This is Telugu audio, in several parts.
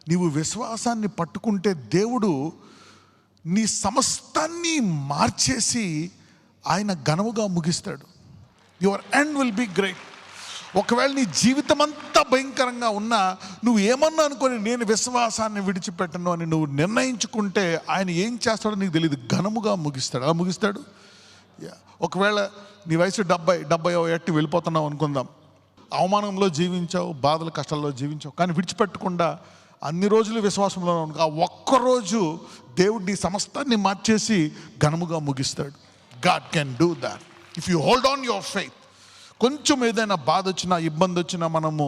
నీవు విశ్వాసాన్ని పట్టుకుంటే దేవుడు నీ సమస్తాన్ని మార్చేసి ఆయన ఘనముగా ముగిస్తాడు. Your end will be great. ఒకవేళ నీ జీవితం అంతా భయంకరంగా ఉన్నా నువ్వు ఏమన్నా అనుకొని నేను విశ్వాసాన్ని విడిచిపెట్టను అని నువ్వు నిర్ణయించుకుంటే ఆయన ఏం చేస్తాడో నీకు తెలియదు, ఘనముగా ముగిస్తాడు. అలా ముగిస్తాడు. ఒకవేళ నీ వయసు 70 వెళ్ళిపోతున్నావు అనుకుందాం, అవమానంలో జీవించావు, బాధల కష్టాల్లో జీవించావు, కానీ విడిచిపెట్టకుండా అన్ని రోజులు విశ్వాసంలో ఉన్నావు. ఆ ఒక్కరోజు దేవుడు నీ సమస్తాన్ని మార్చేసి ఘనముగా ముగిస్తాడు. God can do that if you hold on your faith. కొంచెం ఏదైనా బాధ వచ్చినా, ఇబ్బంది వచ్చినా మనము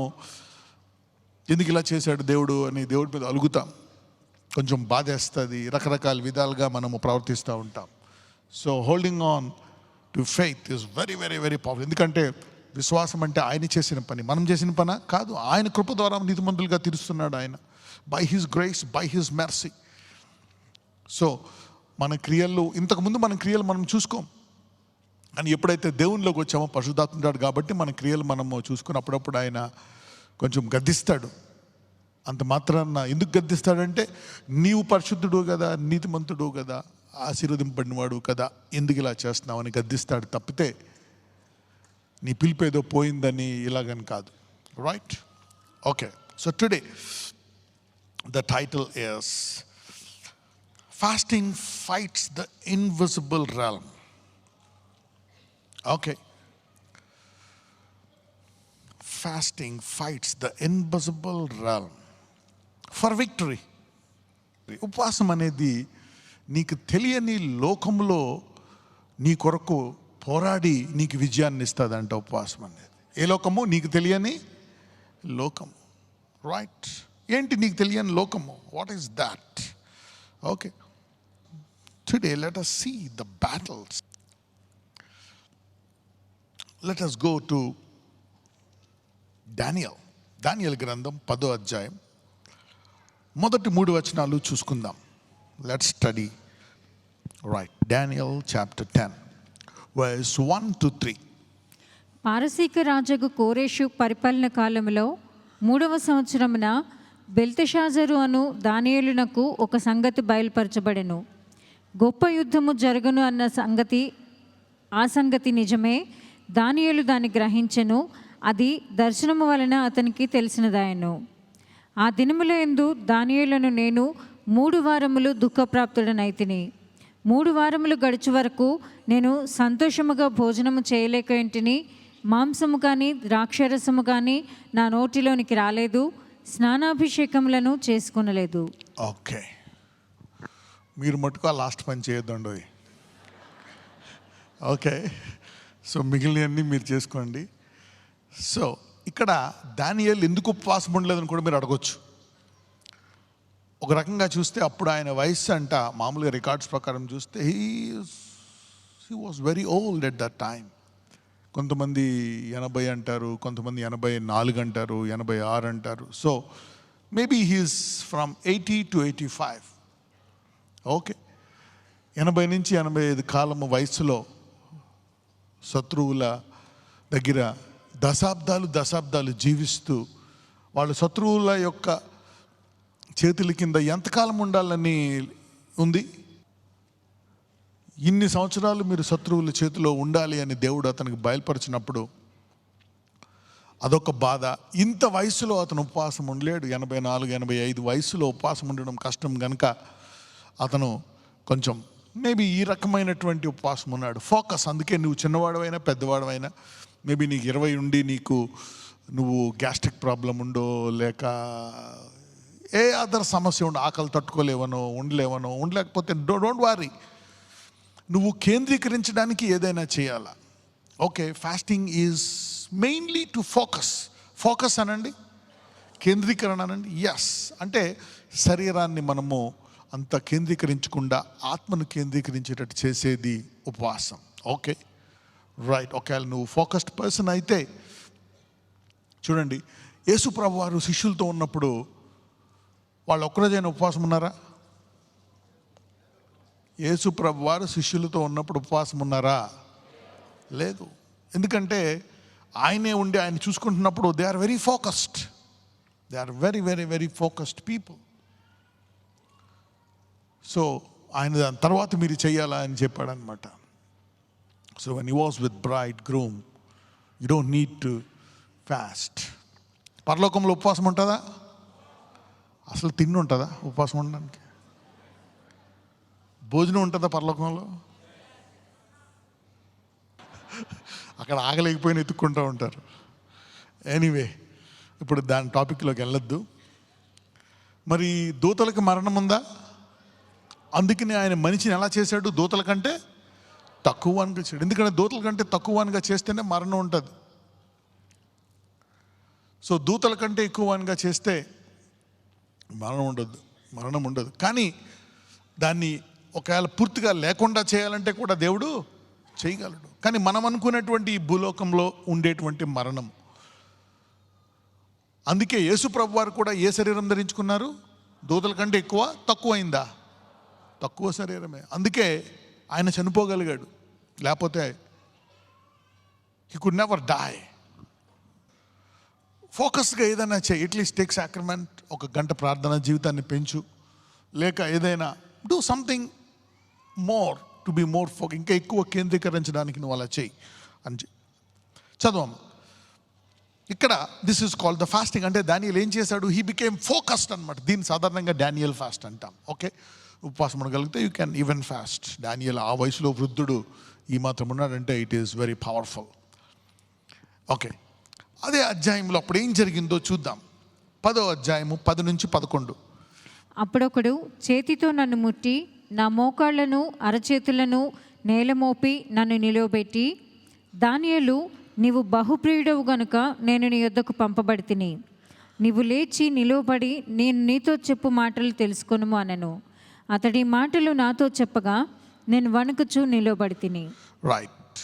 ఎందుకు ఇలా చేశాడు దేవుడు అని దేవుడి మీద అలుగుతాం. కొంచెం బాధేస్తుంది, రకరకాల విధాలుగా మనము ప్రవర్తిస్తూ ఉంటాం. So holding on to faith is very very very powerful. ఎందుకంటే విశ్వాసం అంటే ఆయన చేసిన పని, మనం చేసిన పని కాదు. ఆయన కృప ద్వారా నీతిమంతులుగా తీరుస్తున్నాడు ఆయన, by his grace, by his mercy. So మన క్రియలు, ఇంతకుముందు మన క్రియలు మనం చూసుకోం, కానీ ఎప్పుడైతే దేవునిలోకి వచ్చామో పరిశుద్ధాత్మ ఉంటాడు కాబట్టి మన క్రియలు మనము చూసుకుని అప్పుడప్పుడు ఆయన కొంచెం గద్దిస్తాడు. అంత మాత్రాన ఎందుకు గద్దిస్తాడంటే నీవు పరిశుద్ధుడు కదా, నీతిమంతుడు కదా, ఆశీర్వదింపడినవాడు కదా, ఎందుకు ఇలా చేస్తున్నావు అని గద్దిస్తాడు తప్పితే నీ పిలిపేదో పోయిందని ఇలాగని కాదు. Right? Okay. So today the title is fasting fights the invisible realm. Okay. Fasting fights the invisible realm for victory. ఉపవాసం అనేది నీకు తెలియని లోకంలో నీ కొరకు పోరాడి నీకు విజయాన్ని ఇస్తుందంట. ఉపవాసం అనేది ఏ లోకము? నీకు తెలియని లోకము. రైట్? ఏంటి నీకు తెలియని లోకము? What is that? Okay, today let us see the battles. Let us go to దానియేలు గ్రంథం 10వ అధ్యాయం మొదటి 3 వచనాలు చూసుకుందాం. Let's study. Right, Daniel chapter 10 verse 1 to 3. పారసీక రాజగు కోరేషు పరిపాలన కాలములో 3వ సంవత్సరమున బెల్తెషాజరు అను దానియేలునకు ఒక సంగతి బయలుపరచబడెను. గొప్ప యుద్ధము జరుగును అన్న సంగతి నిజమే. దానియేలు దాన్ని గ్రహించెను. అది దర్శనము వలన అతనికి తెలిసినదాయను. ఆ దినముల యందు దానియేలును నేను 3 వారములు దుఃఖప్రాప్తుడనైతిని. 3 వారములు గడుచు వరకు నేను సంతోషముగా భోజనము చేయలేకంటిని. మాంసము కానీ ద్రాక్షరసము కానీ నా నోటిలోనికి రాలేదు. స్నానాభిషేకములను చేసుకొనలేదు. ఓకే, మీరు మటుకు లాస్ట్ పని చేయొద్దండి. ఓకే, సో మిగిలినవన్నీ మీరు చేసుకోండి. సో ఇక్కడ దానియేలు ఎందుకు ఉపవాసం ఉండలేదని కూడా మీరు అడగొచ్చు. ఒక రకంగా చూస్తే అప్పుడు ఆయన వయస్సు అంట, మామూలుగా రికార్డ్స్ ప్రకారం చూస్తే he was very old at that time. కొంతమంది 80 అంటారు, కొంతమంది 84 అంటారు, 86 అంటారు. So maybe he's from 80 to 85. Okay, 80 నుంచి 85 కాలము వయసులో శత్రువుల దగ్గర దశాబ్దాలు జీవిస్తూ వాళ్ళు శత్రువుల యొక్క చేతుల కింద ఎంతకాలం ఉండాలని ఉంది? ఇన్ని సంవత్సరాలు మీరు శత్రువుల చేతిలో ఉండాలి అని దేవుడు అతనికి బయలుపరిచినప్పుడు అదొక బాధ. ఇంత వయసులో అతను ఉపవాసం ఉండలేడు. 84, 85 వయసులో ఉపవాసం ఉండడం కష్టం కనుక అతను కొంచెం మేబీ ఈ రకమైనటువంటి ఉపవాసం ఉన్నాడు. ఫోకస్. అందుకే నువ్వు చిన్నవాడవైనా పెద్దవాడవైనా, మేబీ నీకు 20 ఉండి నువ్వు గ్యాస్ట్రిక్ ప్రాబ్లం ఉండో, లేక ఏ అదర్ సమస్య ఉండో, ఆకలి తట్టుకోలేవనో, ఉండలేకపోతే డోంట్ వారీ, నువ్వు కేంద్రీకరించడానికి ఏదైనా చేయాలా. Okay, fasting is mainly to focus అనండి, కేంద్రీకరణ అనండి. ఎస్ అంటే శరీరాన్ని మనము అంత కేంద్రీకరించకుండా ఆత్మను కేంద్రీకరించేటట్టు చేసేది ఉపవాసం. Okay, right. ఒకవేళ నువ్వు ఫోకస్డ్ పర్సన్ అయితే చూడండి, యేసు ప్రభు వారు శిష్యులతో ఉన్నప్పుడు వాళ్ళు ఒక్కరోజైనా ఉపవాసం ఉన్నారా? యేసు ప్రభు వారు శిష్యులతో ఉన్నప్పుడు ఉపవాసం ఉన్నారా? లేదు. ఎందుకంటే ఆయనే ఉండి ఆయన చూసుకుంటున్నప్పుడు they are very focused. They are very very very focused people. So ఆయన దాని తర్వాత మీరు చెయ్యాలా అని చెప్పాడనమాట. So when he was with bride groom, you don't need to fast. పరలోకంలో ఉపవాసం ఉంటుందా? అసలు తిండి ఉంటుందా ఉపవాసం ఉండడానికి? భోజనం ఉంటుందా పరలోకంలో? అక్కడ ఆగలేకపోయినా ఎత్తుక్కుంటూ ఉంటారు. ఎనీవే, ఇప్పుడు దాని టాపిక్లోకి వెళ్ళొద్దు. మరి దూతలకు మరణం ఉందా? అందుకని ఆయన మనిషిని ఎలా చేశాడు? దూతల కంటే తక్కువ వానిగా చేశాడు. ఎందుకంటే దూతల కంటే తక్కువ వానిగా చేస్తేనే మరణం ఉంటుంది. సో దూతల కంటే ఎక్కువ వానిగా చేస్తే మరణం ఉండదు. కానీ దాన్ని ఒకవేళ పూర్తిగా లేకుండా చేయాలంటే కూడా దేవుడు చేయగలడు. కానీ మనం అనుకునేటువంటి ఈ భూలోకంలో ఉండేటువంటి మరణం, అందుకే యేసు ప్రభు వారు కూడా ఏ శరీరం ధరించుకున్నారు? దూతల కంటే ఎక్కువ, తక్కువైందా? తక్కువ శరీరమే. అందుకే ఆయన చనిపోగలిగాడు. లేకపోతే హీ కుడ్ నెవర్ డై. ఫోకస్గా ఏదైనా చేయి. At least take sacrament. ఒక గంట ప్రార్థన జీవితాన్ని పెంచు. లేక ఏదైనా do something more to be more ఇంకా ఎక్కువ కేంద్రీకరించడానికి నువ్వు అలా చేయి అని చదవమ్మా. ఇక్కడ this is called the fasting. అంటే డానియల్ ఏం చేశాడు? హీ బికేమ్ ఫోకస్డ్ అనమాట. దీన్ని సాధారణంగా డానియల్ ఫాస్ట్ అంటాం. ఓకే, ఉపవాసం ఉండగలిగితే you can even fast. Daniel ఆ వయసులో వృద్ధుడు ఈ మాత్రం ఉన్నాడంటే it is very powerful. Okay, అదే అధ్యాయంలో అప్పుడు ఏం జరిగిందో చూద్దాం. 10వ అధ్యాయము 10 నుంచి 11. అప్పుడొకడు చేతితో నన్ను ముట్టి నా మోకాళ్లను అరచేతులను నేల మోపి నన్ను నిలువబెట్టి, దానియేలు, నీవు బహుప్రియుడవు గనుక నేను నీ యొద్దకు పంపబడితిని. నీవు లేచి నిలువబడి నేను నీతో చెప్పు మాటలు తెలుసుకొనుము అనెను. అతడి మాటలు నాతో చెప్పగా నేను వణుకుచూ నిలువబడితిని. Right,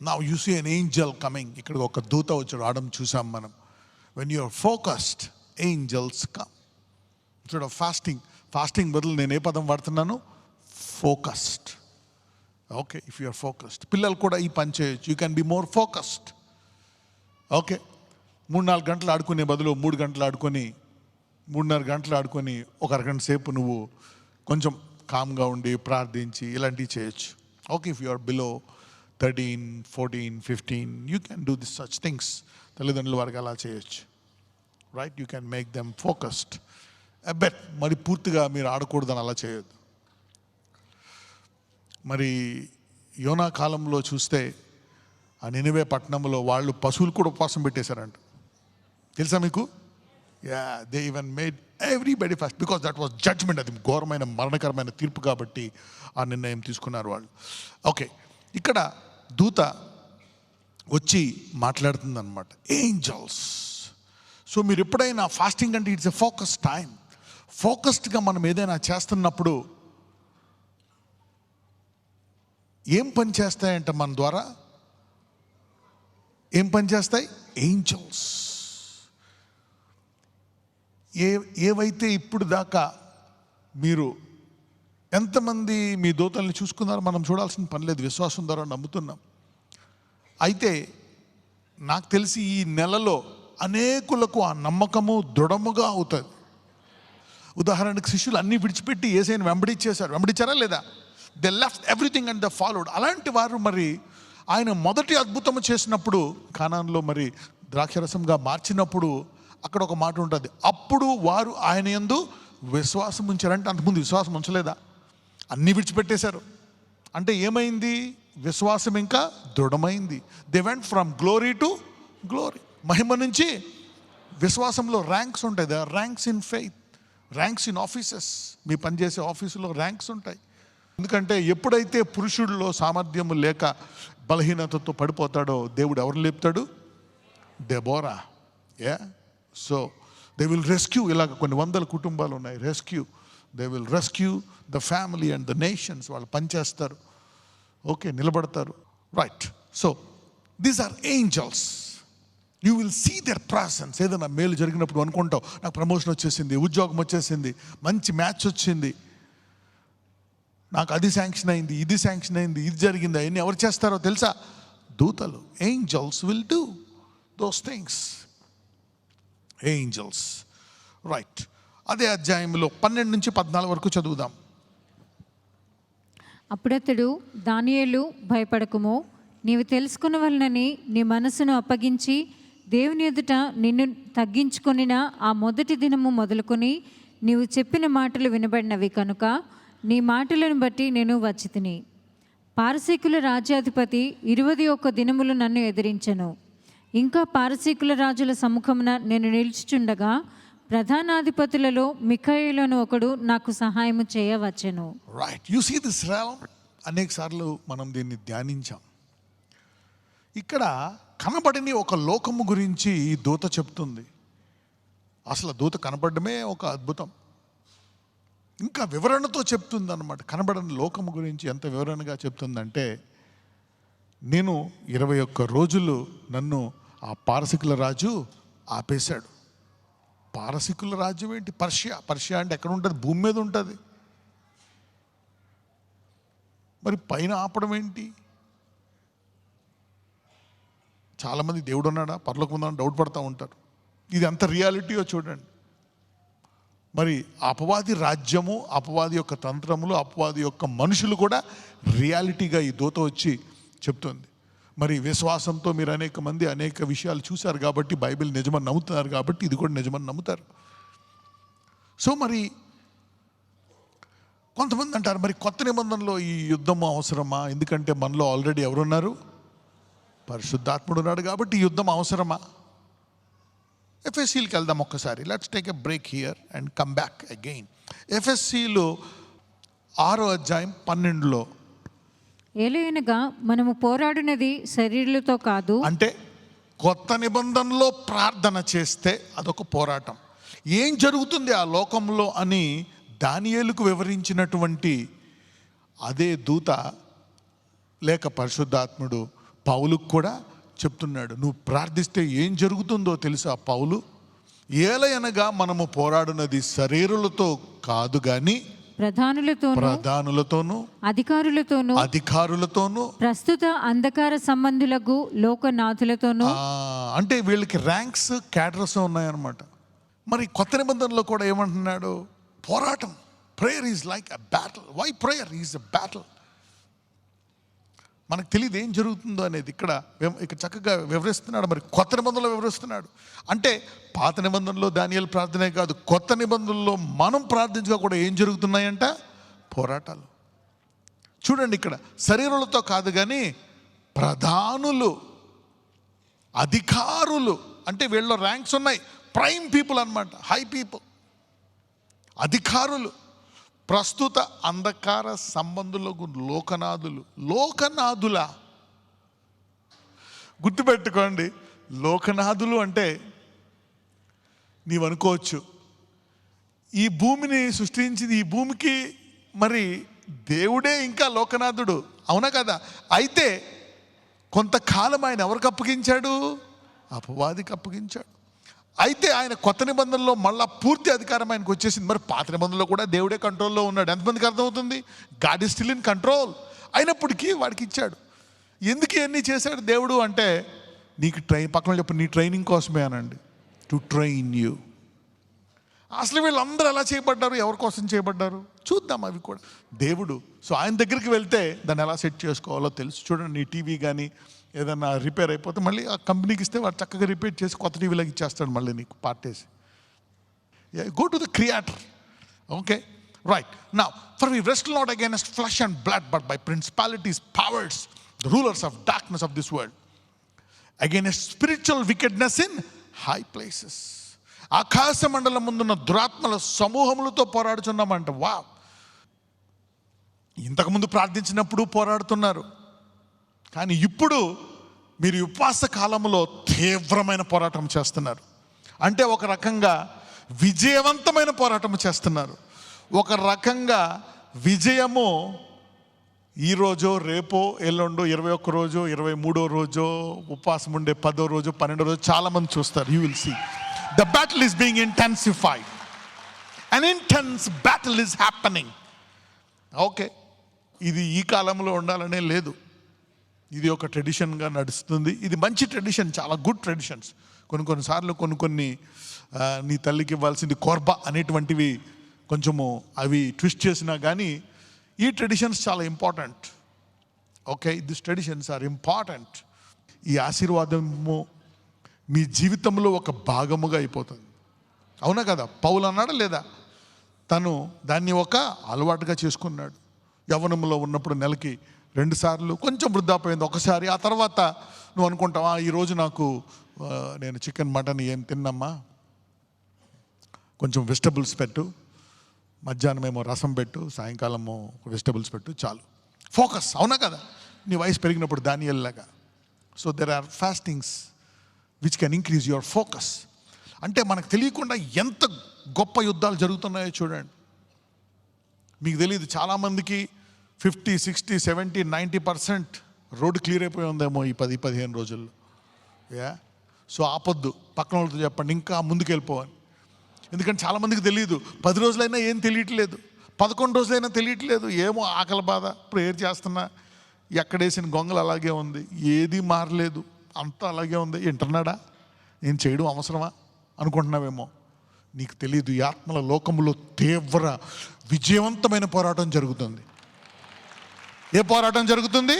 now you see an angel coming. ఇక్కడ ఒక దూత వచ్చి రావడం చూసాం మనం. When you are focused, angels come. Instead of fasting బదులు నేను ఏ పదం వాడుతున్నాను? Focused. Okay, if you are focused. పిల్లలు కూడా ఈ పని చేయొచ్చు. You can be more focused. Okay, 3-4 గంటలు ఆడుకునే బదులు 3 గంటలు ఆడుకొని 3.5 గంటలు ఆడుకొని ఒక అరగంట సేపు నువ్వు కొంచెం కామ్గా ఉండి ప్రార్థించి ఇలాంటివి చేయొచ్చు. Okay, if you are below 13, 14, 15 you can do this such things. తల్లిదండ్రుల వారికి అలా చేయొచ్చు. Right, you can make them focused. But మరి పూర్తిగా మీరు ఆడకూడదని అలా చేయొద్దు. మరి యోనా కాలంలో చూస్తే ఆ నినివే పట్టణంలో వాళ్ళు పశువులు కూడా ఉపవాసం పెట్టేశారంట. తెలుసా మీకు? Yeah, they even made everybody fast because that was judgment. అది ఘోరమైన మరణకరమైన తీర్పు కాబట్టి ఆ నిర్ణయం తీసుకున్నారు వాళ్ళు. ఓకే, ఇక్కడ దూత వచ్చి మాట్లాడుతుంది అనమాట. ఏంజల్స్. సో మీరు ఎప్పుడైనా ఫాస్టింగ్ అంటే ఇట్స్ ఎ ఫోకస్ టైం. ఫోకస్డ్గా మనం ఏదైనా చేస్తున్నప్పుడు ఏం పని చేస్తాయంట మన ద్వారా? ఏం పని చేస్తాయి? ఏంజల్స్. ఏవైతే ఇప్పుడు దాకా మీరు ఎంతమంది మీ దూతల్ని చూసుకున్నారో మనం చూడాల్సిన పని లేదు. విశ్వాసం ద్వారా నమ్ముతున్నాం. అయితే నాకు తెలిసి ఈ నెలలో అనేకులకు ఆ నమ్మకము దృఢముగా అవుతుంది. ఉదాహరణకు శిష్యులు అన్నీ విడిచిపెట్టి యేసయ్యను వెంబడించారా లేదా? They left everything and they followed. అలాంటి వారు మరి ఆయన మొదటి అద్భుతము చేసినప్పుడు కానాన్లో మరి ద్రాక్షరసంగా మార్చినప్పుడు అక్కడ ఒక మాట ఉంటుంది, అప్పుడు వారు ఆయన యందు విశ్వాసం ఉంచారంటే అంతకుముందు విశ్వాసం ఉంచలేదా? అన్నీ విడిచిపెట్టేశారు. అంటే ఏమైంది? విశ్వాసం ఇంకా దృఢమైంది. They went from glory to glory. మహిమ నుంచి విశ్వాసంలో ర్యాంక్స్ ఉంటాయి. They are ranks in faith, ranks in offices. మీ పనిచేసే ఆఫీసులో ర్యాంక్స్ ఉంటాయి. ఎందుకంటే ఎప్పుడైతే పురుషుడిలో సామర్థ్యము లేక బలహీనతతో పడిపోతాడో దేవుడు ఎవరు లేపుతాడు? Deborah. Yeah, so they will rescue. ఇలాగ కొన్ని వందల కుటుంబాలు ఉన్నాయి. Rescue, they will rescue the family and the nations. వాళ్ళు పనిచేస్తారు. ఓకే, నిలబడతారు. Right, so these are angels. You will see their presence. ఏదైనా మేలు జరిగినప్పుడు అనుకుంటావు, నాకు ప్రమోషన్ వచ్చేసింది, ఉద్యోగం వచ్చేసింది, మంచి మ్యాచ్ వచ్చింది, నాకు అది శాంక్షన్ అయింది, ఇది శాంక్షన్ అయింది, ఇది జరిగింది. అవన్నీ ఎవరు చేస్తారో తెలుసా? దూతలు. Angels will do those things. Angels. Right, అదే అధ్యాయంలో 12 నుంచి 14 వరకు చదువుదాం. అప్పుడతడు, దానియేలు భయపడకుము, నీవు తెలుసుకునవలనని నీ మనసును అప్పగించి దేవుని ఎదుట నిన్ను తగ్గించుకొనిన ఆ మొదటి దినము మొదలుకొని నీవు చెప్పిన మాటలు వినబడినవి కనుక నీ మాటలను బట్టి నేను వచ్చి తిని. పారసీకుల రాజ్యాధిపతి 21 దినములు నన్ను ఎదిరించెను. ఇంకా పారసీకుల రాజుల సముఖమున నేను నిలుచుచుండగా ప్రధానాధిపతులలో మిఖాయేలు ఒకడు నాకు సహాయము చేయవచ్చెను. Right, you see this realm. అనేక సార్లు మనం దీన్ని ధ్యానించాం. ఇక్కడ కనబడని ఒక లోకము గురించి ఈ దూత చెప్తుంది. అసలు దూత కనబడమే ఒక అద్భుతం. ఇంకా వివరణతో చెప్తుంది అన్నమాట. కనబడని లోకము గురించి ఎంత వివరణగా చెప్తుందంటే, నేను 21 రోజులు నన్ను ఆ పారసికుల రాజు ఆపేశాడు. పారసికుల రాజ్యం ఏంటి? పర్షియా అంటే ఎక్కడ ఉంటుంది? భూమి మీద ఉంటుంది. మరి పైన ఆపడం ఏంటి? చాలామంది దేవుడు ఉన్నాడా, పరలోకం ఉందా డౌట్ పడుతూ ఉంటారు. ఇది అంత రియాలిటీయో చూడండి. మరి అపవాది రాజ్యము, అపవాది యొక్క తంత్రములు, అపవాది యొక్క మనుషులు కూడా రియాలిటీగా ఈ దూత వచ్చి చెప్తుంది. మరి విశ్వాసంతో మీరు అనేక మంది అనేక విషయాలు చూశారు కాబట్టి, బైబిల్ నిజమని నమ్ముతున్నారు కాబట్టి ఇది కూడా నిజమని నమ్ముతారు. సో మరి కొంతమంది అంటారు, మరి కొత్త నిబంధనలో ఈ యుద్ధం అవసరమా? ఎందుకంటే మనలో ఆల్రెడీ ఎవరున్నారు? పరిశుద్ధాత్ముడు ఉన్నాడు కాబట్టి ఈ యుద్ధం అవసరమా? ఎఫ్ఎస్సీకి వెళ్దాం ఒక్కసారి. Let's take a break here and come back again. ఎఫ్ఎస్సీలో 6వ అధ్యాయం 12లో, ఏలయనగా మనము పోరాడినది శరీరులతో కాదు. అంటే కొత్త నిబంధనలో ప్రార్థన చేస్తే అదొక పోరాటం. ఏం జరుగుతుంది ఆ లోకంలో అని దానియేలుకు వివరించినటువంటి అదే దూత లేక పరిశుద్ధాత్ముడు పౌలుకు కూడా చెప్తున్నాడు. నువ్వు ప్రార్థిస్తే ఏం జరుగుతుందో తెలుసా పౌలు? ఏలయనగా మనము పోరాడునది శరీరులతో కాదు గాని ప్రధానులతోనూ అధికారులతోనూ ప్రస్తుత అంధకార సంబంధులకు లోకనాథులతోనూ. అంటే వీళ్ళకి ర్యాంక్స్, క్యాడర్స్ ఉన్నాయన్నమాట. మరి కొత్త నిబంధనలో కూడా ఏమంటున్నాడు? పోరాటం. Prayer is like a battle. Why prayer is a battle? మనకు తెలియదు ఏం జరుగుతుందో అనేది. ఇక్కడ చక్కగా వివరిస్తున్నాడు. మరి కొత్త నిబంధనలో వివరిస్తున్నాడు. అంటే పాత నిబంధనలో దానియేలు ప్రార్థనే కాదు, కొత్త నిబంధనలో మనం ప్రార్థించగా కూడా ఏం జరుగుతున్నాయంట? పోరాటాలు. చూడండి, ఇక్కడ శరీరులతో కాదు కానీ ప్రధానులు, అధికారులు, అంటే వీళ్ళ ర్యాంక్స్ ఉన్నాయి. ప్రైమ్ పీపుల్ అన్నమాట, హై పీపుల్, అధికారులు, ప్రస్తుత అంధకార సంబంధులకు లోకనాథుల. గుర్తుపెట్టుకోండి, లోకనాథులు అంటే నీవు అనుకోవచ్చు, ఈ భూమిని సృష్టించింది, ఈ భూమికి మరి దేవుడే ఇంకా లోకనాథుడు, అవునా కదా? అయితే కొంతకాలం ఆయన ఎవరికి అప్పగించాడు? అపవాదికి అప్పగించాడు. అయితే ఆయన కొత్త నిబంధనలో మళ్ళా పూర్తి అధికారం ఆయనకు వచ్చేసింది. మరి పాత నిబంధనలో కూడా దేవుడే కంట్రోల్లో ఉన్నాడు. ఎంతమందికి అర్థమవుతుంది? God is still in control. అయినప్పటికీ వాడికి ఇచ్చాడు. ఎందుకు ఇవన్నీ చేశాడు దేవుడు అంటే, నీకు పక్కన చెప్పు, నీ ట్రైనింగ్ కోసమే అనండి. To train you. అసలు వీళ్ళందరూ ఎలా చేయబడ్డారు? ఎవరి కోసం చేయబడ్డారు? చూద్దాం అవి కూడా. దేవుడు సో ఆయన దగ్గరికి వెళ్తే దాన్ని ఎలా సెట్ చేసుకోవాలో తెలుసు. చూడండి, నీ టీవీ కానీ ఏదన్నా రిపేర్ అయిపోతే మళ్ళీ ఆ కంపెనీకి ఇస్తే వాడు చక్కగా రిపేర్ చేసి కొత్త టీవీలోకి ఇచ్చేస్తాడు మళ్ళీ నీకు పార్టేసి. Go to the creator. Okay, right. Now for we wrestle not against flesh and blood but by principalities, powers, the rulers of darkness of this world, against spiritual wickedness in high places. ఆకాశ మండలం ముందున్న దురాత్మల సమూహములతో పోరాడుచున్నామంట. వా, ఇంతకుముందు ప్రార్థించినప్పుడు పోరాడుతున్నారు, కానీ ఇప్పుడు మీరు ఉపవాస కాలంలో తీవ్రమైన పోరాటం చేస్తున్నారు. అంటే ఒక రకంగా విజయవంతమైన పోరాటం చేస్తున్నారు. ఒక రకంగా విజయము ఈరోజో రేపో ఎల్లుండో 21 రోజు 23వ రోజు ఉపవాసం ఉండే 10వ రోజు 12వ రోజు చాలామంది చూస్తారు. You will see the battle is being intensified. An intense battle is happening. Okay, ఇది ఈ కాలంలో ఉండాలనే లేదు, ఇది ఒక ట్రెడిషన్గా నడుస్తుంది. ఇది మంచి ట్రెడిషన్, చాలా గుడ్ ట్రెడిషన్స్. కొన్నిసార్లు కొన్ని నీ తల్లికి ఇవ్వాల్సింది కోర్బా అనేటువంటివి కొంచెము అవి ట్విస్ట్ చేసినా కానీ ఈ ట్రెడిషన్స్ చాలా important. Okay, this traditions are important. ఈ ఆశీర్వాదము మీ జీవితంలో ఒక భాగముగా అయిపోతుంది. అవునా కదా? పౌలు అన్నాడా లేదా? తను దాన్ని ఒక అలవాటుగా చేసుకున్నాడు. యవ్వనంలో ఉన్నప్పుడు నెలకి 2 సార్లు, కొంచెం వృద్ధాపోయింది ఒకసారి. ఆ తర్వాత నువ్వు అనుకుంటావా, ఈరోజు నాకు నేను చికెన్ మటన్ ఏం తిన్నమ్మా, కొంచెం వెజిటబుల్స్ పెట్టు, మధ్యాహ్నం ఏమో రసం పెట్టు, సాయంకాలము వెజిటబుల్స్ పెట్టు, చాలు. ఫోకస్. అవునా కదా? నీ వయసు పెరిగినప్పుడు దానియేలు లాగా. So there are fastings which can increase your focus. అంటే మనకు తెలియకుండా ఎంత గొప్ప యుద్ధాలు జరుగుతున్నాయో చూడండి. మీకు తెలియదు, చాలామందికి 50, 60, 70, 90% రోడ్డు క్లియర్ అయిపోయి ఉందేమో ఈ 10-15 రోజుల్లో. సో ఆపొద్దు, పక్కన వాళ్ళతో చెప్పండి ఇంకా ముందుకు వెళ్ళిపోవాలి. ఎందుకంటే చాలామందికి తెలియదు. 10 రోజులైనా ఏం తెలియట్లేదు, 11 రోజులైనా తెలియట్లేదు. ఏమో ఆకలి బాధ, ప్రేయర్ చేస్తున్నా ఎక్కడేసిన గొంగలు అలాగే ఉంది, ఏది మారలేదు, అంతా అలాగే ఉంది. వింటున్నాడా, నేను చేయడం అవసరమా అనుకుంటున్నావేమో. నీకు తెలియదు, ఈ ఆత్మల లోకములో తీవ్ర విజయవంతమైన పోరాటం జరుగుతుంది. ఏ పోరాటం జరుగుతుంది?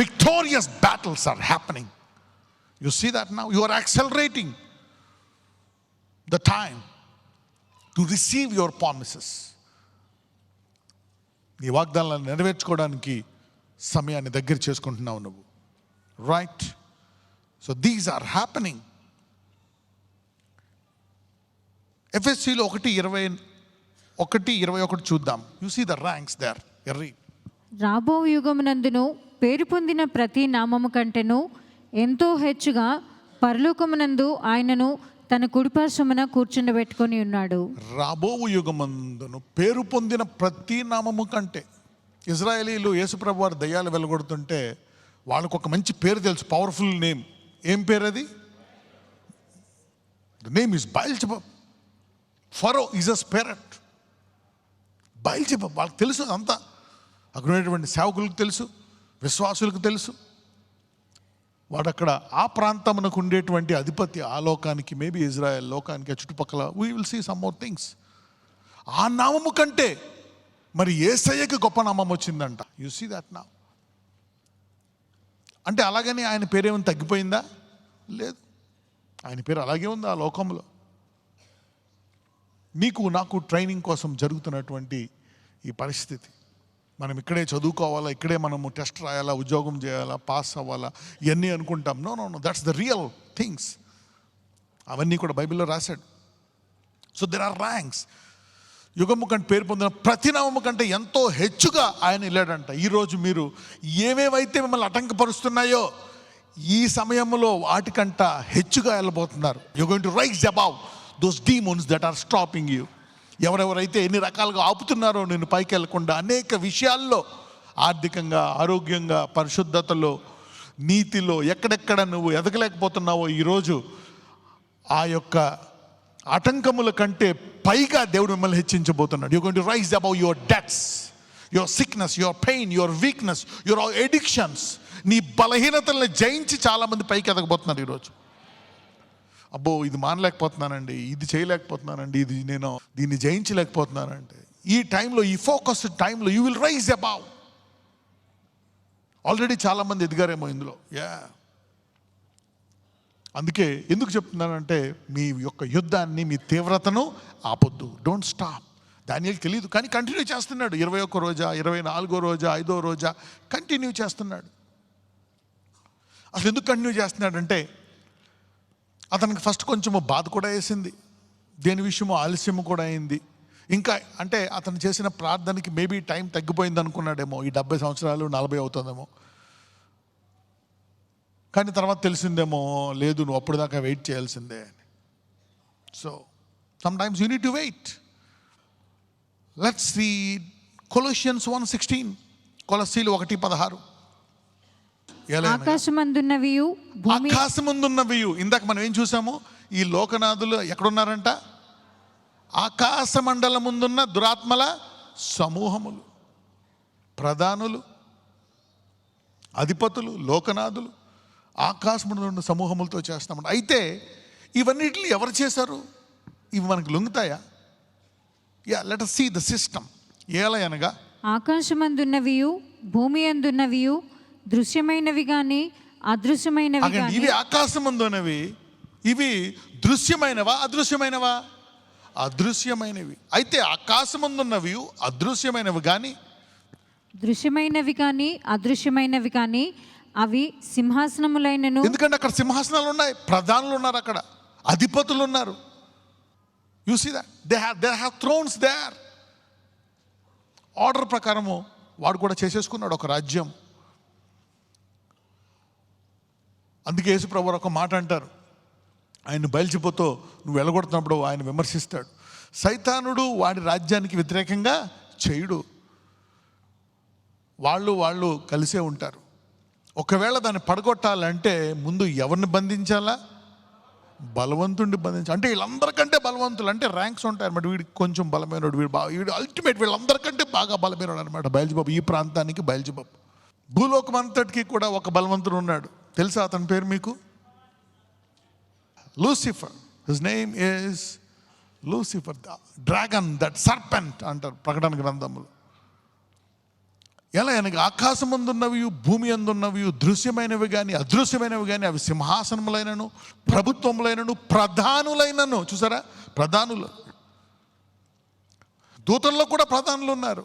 Victorious battles are happening. You see that now. You are accelerating the time to receive your promises. నీ వాగ్దానాలను నెరవేర్చుకోవడానికి సమయాన్ని దగ్గర చేసుకుంటున్నావు నువ్వు. Right? So these are happening. ఎఫ్ఎస్సిలో 1:21 చూద్దాం. You see the ranks there. రాబో యుగమునందును పేరు పొందిన ప్రతి నామము కంటెను ఎంతో హెచ్చుగా పరలోకమునందు ఆయనను తన కుడిపార్శ్వమున కూర్చుండబెట్టుకొని ఉన్నాడు. రాబోవు యుగమందును పేరు పొందిన ప్రతి నామము కంటే. ఇజ్రాయేలీలు యేసుప్రభు వారు దయ్యాలు వెలగొడుతుంటే వాళ్ళకు ఒక మంచి పేరు తెలుసు, పవర్ఫుల్ నేమ్. ఏం పేరు అది? The name is Beelzebub. Pharaoh is a spirit. Beelzebub వాళ్ళకి తెలుసు. అంతా అక్కడ ఉన్నటువంటి సేవకులకు తెలుసు, విశ్వాసులకు తెలుసు. వాడు అక్కడ ఆ ప్రాంతమునకు ఉండేటువంటి అధిపతి, ఆ లోకానికి, మేబీ ఇజ్రాయెల్ లోకానికి చుట్టుపక్కల. We will see some more things. ఆ నామము కంటే మరి యేసయ్యకి గొప్ప నామం వచ్చిందంట. You see that now. అంటే అలాగని ఆయన పేరేమైనా తగ్గిపోయిందా? లేదు, ఆయన పేరు అలాగే ఉంది ఆ లోకంలో. నీకు నాకు ట్రైనింగ్ కోసం జరుగుతున్నటువంటి ఈ పరిస్థితి, మనం ఇక్కడే చదువుకోవాలా, ఇక్కడే మనము టెస్ట్ రాయాలా, ఉద్యోగం చేయాలా, పాస్ అవ్వాలా, ఇవన్నీ అనుకుంటాం. No no no, that's the real things. అవన్నీ కూడా బైబిల్లో రాశాడు. So there are ranks. యుగము కంటే పేరు పొందిన ప్రతి నామము కంటే ఎంతో హెచ్చుగా ఆయన వెళ్ళాడంట. ఈరోజు మీరు ఏవేవైతే మిమ్మల్ని ఆటంకపరుస్తున్నాయో ఈ సమయంలో వాటికంట హెచ్చుగా వెళ్ళబోతున్నారు. You going to rise above those demons that are stopping you. ఎవరెవరైతే ఎన్ని రకాలుగా ఆపుతున్నారో నేను పైకి వెళ్ళకుండా, అనేక విషయాల్లో, ఆర్థికంగా, ఆరోగ్యంగా, పరిశుద్ధతలో, నీతిలో, ఎక్కడెక్కడ నువ్వు ఎదగలేకపోతున్నావో ఈరోజు ఆ యొక్క ఆటంకముల కంటే పైగా దేవుడు మిమ్మల్ని హెచ్చించబోతున్నాడు. You going to rise above your debts, your sickness, your pain, your weakness, your addictions. నీ బలహీనతలను జయించి చాలామంది పైకి ఎదగబోతున్నారు ఈరోజు. అబ్బో, ఇది మానలేకపోతున్నానండి, ఇది చేయలేకపోతున్నానండి, నేను దీన్ని జయించలేకపోతున్నానంటే, ఈ టైంలో, ఈ ఫోకస్ టైంలో you will rise above. Already చాలామంది ఎదిగారేమో ఇందులో. అందుకే ఎందుకు చెప్తున్నానంటే, మీ యొక్క యుద్ధాన్ని, మీ తీవ్రతను ఆపొద్దు. Don't stop. దానియేలుకి తెలియదు కానీ కంటిన్యూ చేస్తున్నాడు. 21 రోజా, 24 రోజా, 5వ రోజా కంటిన్యూ చేస్తున్నాడు. అసలు ఎందుకు కంటిన్యూ చేస్తున్నాడంటే, అతనికి ఫస్ట్ కొంచెము బాధ కూడా వేసింది, దేని విషయమో ఆలస్యము కూడా అయింది. ఇంకా అంటే అతను చేసిన ప్రార్థనకి మేబీ టైం తగ్గిపోయింది అనుకున్నాడేమో, ఈ 70 సంవత్సరాలు 40 అవుతుందేమో. కానీ తర్వాత తెలిసిందేమో, లేదు నువ్వు అప్పుడు దాకా వెయిట్ చేయాల్సిందే అని. So sometimes you need to wait. Let's read Colossians 1:16. కొలస్సీలు 1:16. ఆకాశమందున్నవియు ఆకాశమందున్నవియు. ఇందాక మనం ఏం చూసాము? ఈ లోకనాథులు ఎక్కడున్నారంట? ఆకాశ మండలముందున్న దురాత్మల సమూహములు, ప్రధానులు, అధిపతులు, లోకనాథులు ఆకాశములో ఉన్న సమూహములతో చేస్తామంట. అయితే ఇవన్నిటిని ఎవరు చేశారు? ఇవి మనకు లొంగుతాయా? Let us see the system. ఎలా అనగా ఆకాశమందున్నవియు భూమి అందున్నవియు దృశ్యమైనవి గాని అదృశ్యమైనవి గాని. ఇవి ఆకాశమందున్నవి, ఇవి దృశ్యమైనవా అదృశ్యమైనవా? అదృశ్యమైనవి. అయితే ఆకాశమందున్నవి అదృశ్యమైనవి కానీ దృశ్యమైనవి కానీ అదృశ్యమైనవి కానీ అవి సింహాసనములైనను. ఎందుకంటే అక్కడ సింహాసనాలు ఉన్నాయి, ప్రధానులు ఉన్నారు, అక్కడ అధిపతులు ఉన్నారు. You see that they have thrones there. Order ప్రకారము వాడు కూడా చేసేసుకున్నాడు ఒక రాజ్యం. అందుకే యేసుప్రభువు ఒక మాట అంటారు, ఆయన బయల్చిపోతూ నువ్వు వెళ్ళగొడుతున్నప్పుడు ఆయన విమర్శిస్తాడు. సైతానుడు వాడి రాజ్యానికి వ్యతిరేకంగా చేయుడు, వాళ్ళు కలిసే ఉంటారు. ఒకవేళ దాన్ని పడగొట్టాలంటే ముందు ఎవరిని బంధించాలా? బలవంతుడిని బంధించాలి. అంటే వీళ్ళందరికంటే బలవంతులు, అంటే ర్యాంక్స్ ఉంటాయి అన్నమాట. వీడికి కొంచెం బలమైనడు, వీడు అల్టిమేట్ వీళ్ళందరికంటే బాగా బలమైనడు అనమాట బయల్జిబాబు. ఈ ప్రాంతానికి బయల్జిబాబు. భూలోకం అంతటికి కూడా ఒక బలవంతుడు ఉన్నాడు. తెలుసా అతని పేరు మీకు? Lucifer. His name is Lucifer, the dragon, that serpent అంటారు ప్రకటన గ్రంథములు. ఎలా అనగా ఆకాశమందున్నవి భూమి అందున్నవి దృశ్యమైనవి కానీ అదృశ్యమైనవి కానీ అవి సింహాసనములైనను ప్రభుత్వములైనను ప్రధానులైనను. చూసారా, ప్రధానులు. దూతల్లో కూడా ప్రధానులు ఉన్నారు.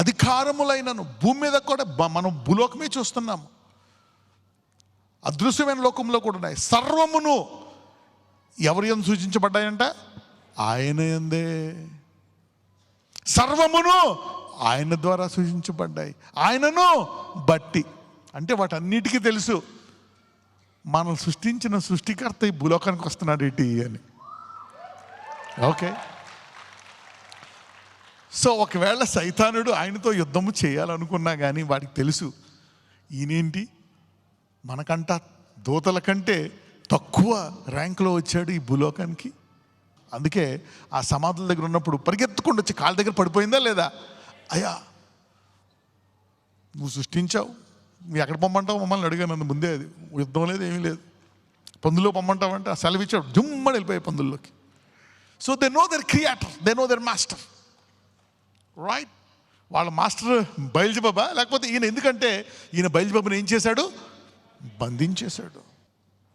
అధికారములైనను, భూమి మీద కూడా మనం భూలోకమే చూస్తున్నాము, అదృశ్యమైన లోకంలో కూడా ఉన్నాయి. సర్వమును ఎవరి యందు సూచించబడ్డాయంట? ఆయన యందే. సర్వమును ఆయన ద్వారా సూచించబడ్డాయి, ఆయనను బట్టి. అంటే వాటన్నిటికీ తెలుసు మనం సృష్టించిన సృష్టికర్త ఈ భూలోకానికి వస్తున్నాడు ఏంటి అని. ఓకే, సో ఒకవేళ సైతానుడు ఆయనతో యుద్ధము చేయాలనుకున్నా కానీ వాడికి తెలుసు ఈయనేంటి మనకంట దూతల కంటే తక్కువ ర్యాంకులో వచ్చాడు ఈ భూలోకానికి. అందుకే ఆ సమాధుల దగ్గర ఉన్నప్పుడు పరిగెత్తుకుండా వచ్చి కాళ్ళ దగ్గర పడిపోయిందా లేదా? అయ్యా నువ్వు సృష్టించావు, నువ్వు ఎక్కడ పొమ్మంటావు మమ్మల్ని అడిగాను. అందు ముందే అది యుద్ధం లేదు, ఏమీ లేదు. పందులో పొమ్మంటావంటే ఆ సెలవు ఇచ్చాడు, జుమ్మని వెళ్ళిపోయాయి పందుల్లోకి. So they know their creator, they know their master, right? వాళ్ళ మాస్టర్ బయల్జిబాబా, లేకపోతే ఈయన? ఎందుకంటే ఈయన బయల్జిబాబుని ఏం చేశాడు? బంధించేశాడు.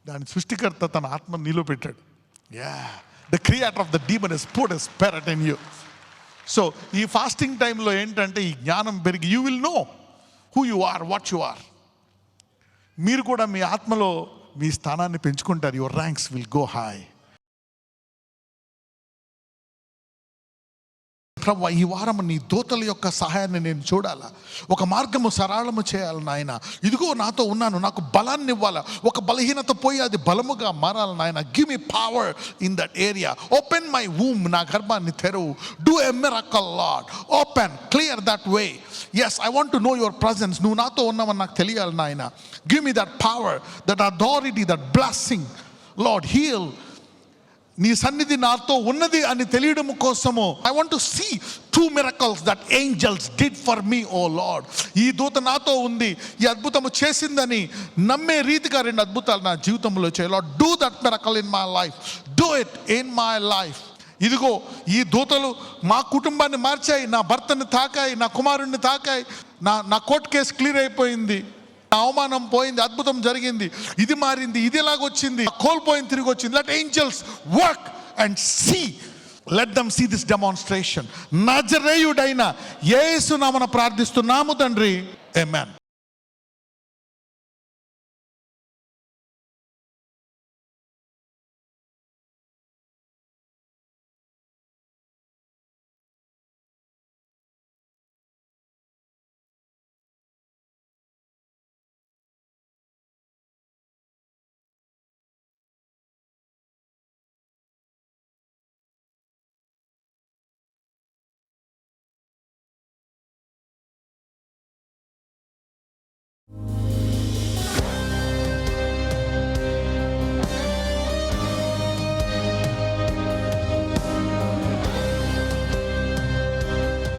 దాని సృష్టికర్త తన ఆత్మ నీలో పెట్టాడు. The creator of the demon has put a spirit in you. So ఈ ఫాస్టింగ్ టైంలో ఏంటంటే ఈ జ్ఞానం పెరిగి you will know who you are, what you are. మీరు కూడా మీ ఆత్మలో మీ స్థానాన్ని పెంచుకుంటారు. your ranks will go high. ప్రభువా, ఈ వారం నీ దూతల యొక్క సహాయాన్ని నేను చూడాలా, ఒక మార్గము సరళము చేయాలి నాయన. ఇదిగో నాతో ఉన్నాను, నాకు బలాన్ని ఇవ్వాలా, ఒక బలహీనత పోయి అది బలముగా మారాలి నాయన. Give me power in that area. Open my womb, నా గర్భాన్ని తెరువు. Do a miracle Lord, open, clear that way. Yes, I want to know your presence. నువ్వు నాతో ఉన్నావని నాకు తెలియాలి నాయన. Give me that power, that authority, that blessing Lord. Heal, నీ సన్నిధి నాతో ఉన్నది అని తెలియడం కోసము I want to see 2 miracles that angels did for me, O Lord. ఈ దూత నాతో ఉంది, ఈ అద్భుతము చేసిందని నమ్మే రీతిగా 2 అద్భుతాలు నా జీవితంలో చేయాలి. Lord, do that miracle in my life, do it in my life. ఇదిగో ఈ దూతలు మా కుటుంబాన్ని మార్చాయి, నా భర్తని తాకాయి, నా కుమారుణ్ణి తాకాయి, నా కోర్టు కేసు క్లియర్ అయిపోయింది, అవమానం పోయింది, అద్భుతం జరిగింది, ఇది మారింది, ఇది ఎలాగొచ్చింది, కోల్పోయింది, తిరిగి వచ్చింది. Let angels work and see, let them see this demonstration. నజరేయుడైన యేసు నామమున ప్రార్థిస్తున్నాము తండ్రి, ఆమేన్.